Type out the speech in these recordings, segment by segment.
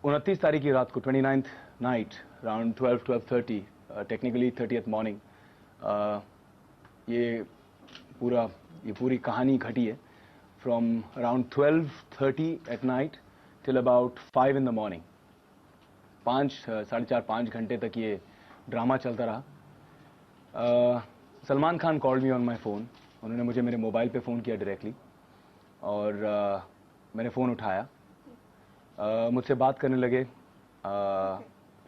29 तारीख की रात को 29th night around 12:30 technically 30th morning ये पूरी कहानी घटी है from around 12:30 at night till about 5 in the morning। 4.5 घंटे तक ये ड्रामा चलता रहा। Salman Khan called me on my phone. उन्होंने मुझे मेरे मोबाइल पे फ़ोन किया डायरेक्टली और मैंने फ़ोन उठाया। मुझसे बात करने लगे।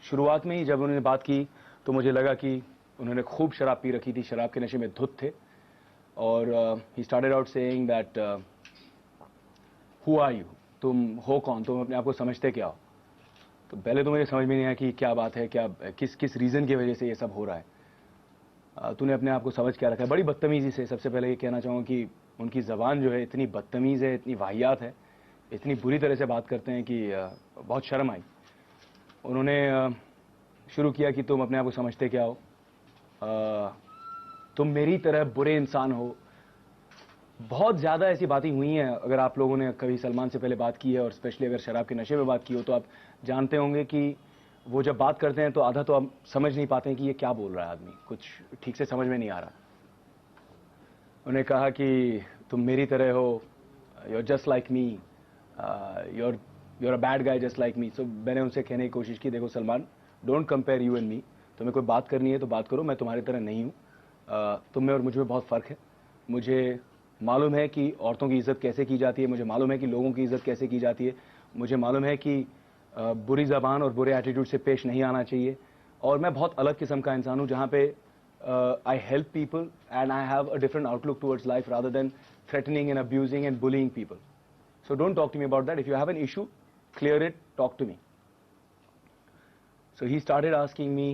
शुरुआत में ही जब उन्होंने बात की तो मुझे लगा कि उन्होंने खूब शराब पी रखी थी, शराब के नशे में धुत थे। और he started out saying that who are you, तुम हो कौन, तुम अपने आप को समझते क्या हो। तो पहले तो मुझे समझ में नहीं आया कि क्या बात है, किस रीज़न की वजह से ये सब हो रहा है। तूने अपने आप को समझ क्या रखा है। बड़ी बदतमीज़ी से सबसे पहले ये कहना चाहूँगा कि उनकी ज़बान जो है इतनी बदतमीज़ है, इतनी वाहियात है, इतनी बुरी तरह से बात करते हैं कि बहुत शर्म आई। उन्होंने शुरू किया कि तुम अपने आप को समझते क्या हो, तुम मेरी तरह बुरे इंसान हो। बहुत ज़्यादा ऐसी बातें हुई हैं। अगर आप लोगों ने कभी सलमान से पहले बात की है और स्पेशली अगर शराब के नशे में बात की हो तो आप जानते होंगे कि वो जब बात करते हैं तो आधा तो आप समझ नहीं पाते हैं कि ये क्या बोल रहा है आदमी, कुछ ठीक से समझ में नहीं आ रहा। उन्होंने कहा कि तुम मेरी तरह हो, you are just like me, you're a bad guy just like me। So मैंने उनसे कहने की कोशिश की, देखो Salman, don't compare you and me. तुम्हें कोई बात करनी है तो बात करो, मैं तुम्हारी तरह नहीं हूँ। तुम में और मुझ में बहुत फ़र्क है। मुझे मालूम है कि औरतों की इज़्ज़त कैसे की जाती है, मुझे मालूम है कि लोगों की इज़्ज़त कैसे की जाती है, मुझे मालूम है कि बुरी ज़बान और बुरे एटीट्यूड से पेश नहीं आना चाहिए। और मैं बहुत अलग किस्म का इंसान हूँ जहाँ पे I help people and I have a different outlook towards life rather than threatening and abusing and bullying people. So don't talk to me about that. If you have an issue, clear it, talk to me. So he started asking me,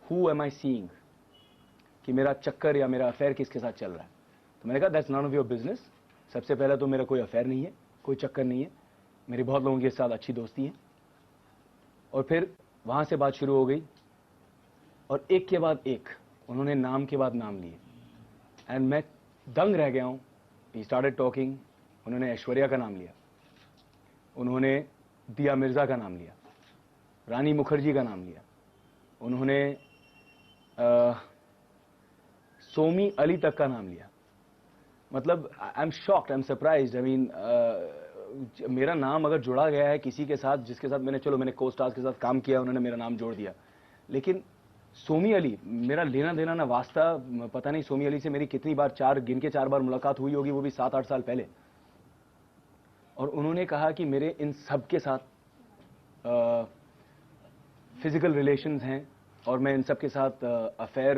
who am I seeing? कि मेरा चक्कर या मेरा affair किसके साथ चल रहा है। तो मैंने कहा that's none of your business। सबसे पहले तो मेरा कोई अफेयर नहीं है, कोई चक्कर नहीं है, मेरी बहुत लोगों के साथ अच्छी दोस्ती है। और फिर वहाँ से बात शुरू हो गई और एक के बाद एक उन्होंने नाम के बाद नाम लिए एंड मैं दंग रह गया हूँ। He started talking। उन्होंने ऐश्वर्या का नाम लिया, उन्होंने दिया मिर्जा का नाम लिया, रानी मुखर्जी का नाम लिया, उन्होंने सोमी अली तक का नाम लिया। मतलब I am shocked, I am surprised. I mean मेरा नाम अगर जुड़ा गया है किसी के साथ जिसके साथ मैंने को स्टार्स के साथ काम किया, उन्होंने मेरा नाम जोड़ दिया। लेकिन सोमी अली, मेरा लेना देना ना वास्ता, पता नहीं सोमी अली से मेरी कितनी बार, गिन के 4 बार मुलाकात हुई होगी, वो भी 7-8 साल पहले। और उन्होंने कहा कि मेरे इन सब के साथ फिजिकल रिलेशंस हैं और मैं इन सब के साथ अफेयर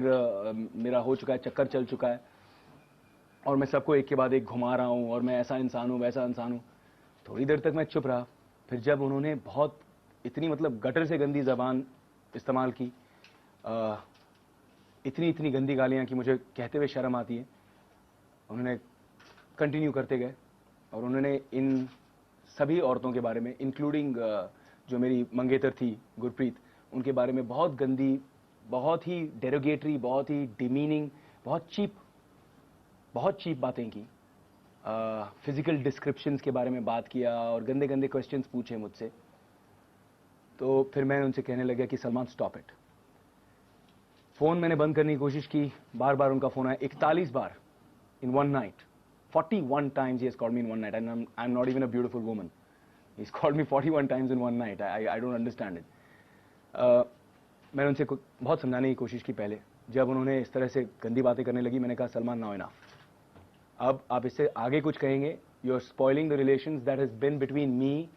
मेरा हो चुका है, चक्कर चल चुका है और मैं सबको एक के बाद एक घुमा रहा हूँ और मैं ऐसा इंसान हूँ, वैसा इंसान हूँ। थोड़ी देर तक मैं चुप रहा। फिर जब उन्होंने बहुत इतनी मतलब गटर से गंदी ज़बान इस्तेमाल की, इतनी गंदी गालियाँ कि मुझे कहते हुए शर्म आती है, उन्होंने कंटिन्यू करते गए और उन्होंने इन सभी औरतों के बारे में, इंक्लूडिंग जो मेरी मंगेतर थी गुरप्रीत, उनके बारे में बहुत गंदी, बहुत ही डेरोगेटरी, बहुत ही डिमीनिंग, बहुत चीप बातें की। फिजिकल डिस्क्रिप्शंस के बारे में बात किया और गंदे गंदे क्वेश्चंस पूछे मुझसे। तो फिर मैं उनसे कहने लगा कि सलमान स्टॉप इट। फ़ोन मैंने बंद करने की कोशिश की, बार बार उनका फ़ोन आया, 41 बार in one night. 41 times he has called me in one night and I'm not even a beautiful woman. He's called me 41 times in one night. I don't understand it. मैंने उनसे बहुत समझाने की कोशिश की पहले। जब उन्होंने इस तरह से गंदी बातें करने लगी, मैंने कहा सलमान नाउ इनफ, अब आप इससे आगे कुछ कहेंगे, you are spoiling the relations that has been between me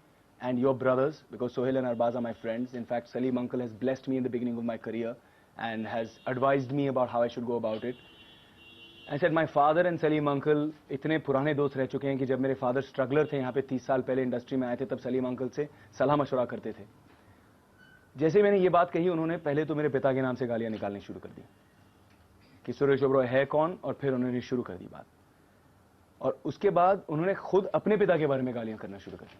and your brothers, because Sohail and Arbaz are my friends. In fact, Salim uncle has blessed me in the beginning of my career and has advised me about how I should go about it. I said my father and Salim uncle इतने पुराने दोस्त रह चुके हैं कि जब मेरे father struggler थे यहाँ पे 30 साल पहले इंडस्ट्री में आए थे, तब सलीम अंकल से सलाह मशवरा करते थे। जैसे मैंने ये बात कही, उन्होंने पहले तो मेरे पिता के नाम से गालियाँ निकालनी शुरू कर दी कि सुरेश ओबरॉय है कौन, और फिर उन्होंने शुरू कर दी बात। और उसके बाद उन्होंने खुद अपने पिता के बारे में गालियाँ करना शुरू कर दी।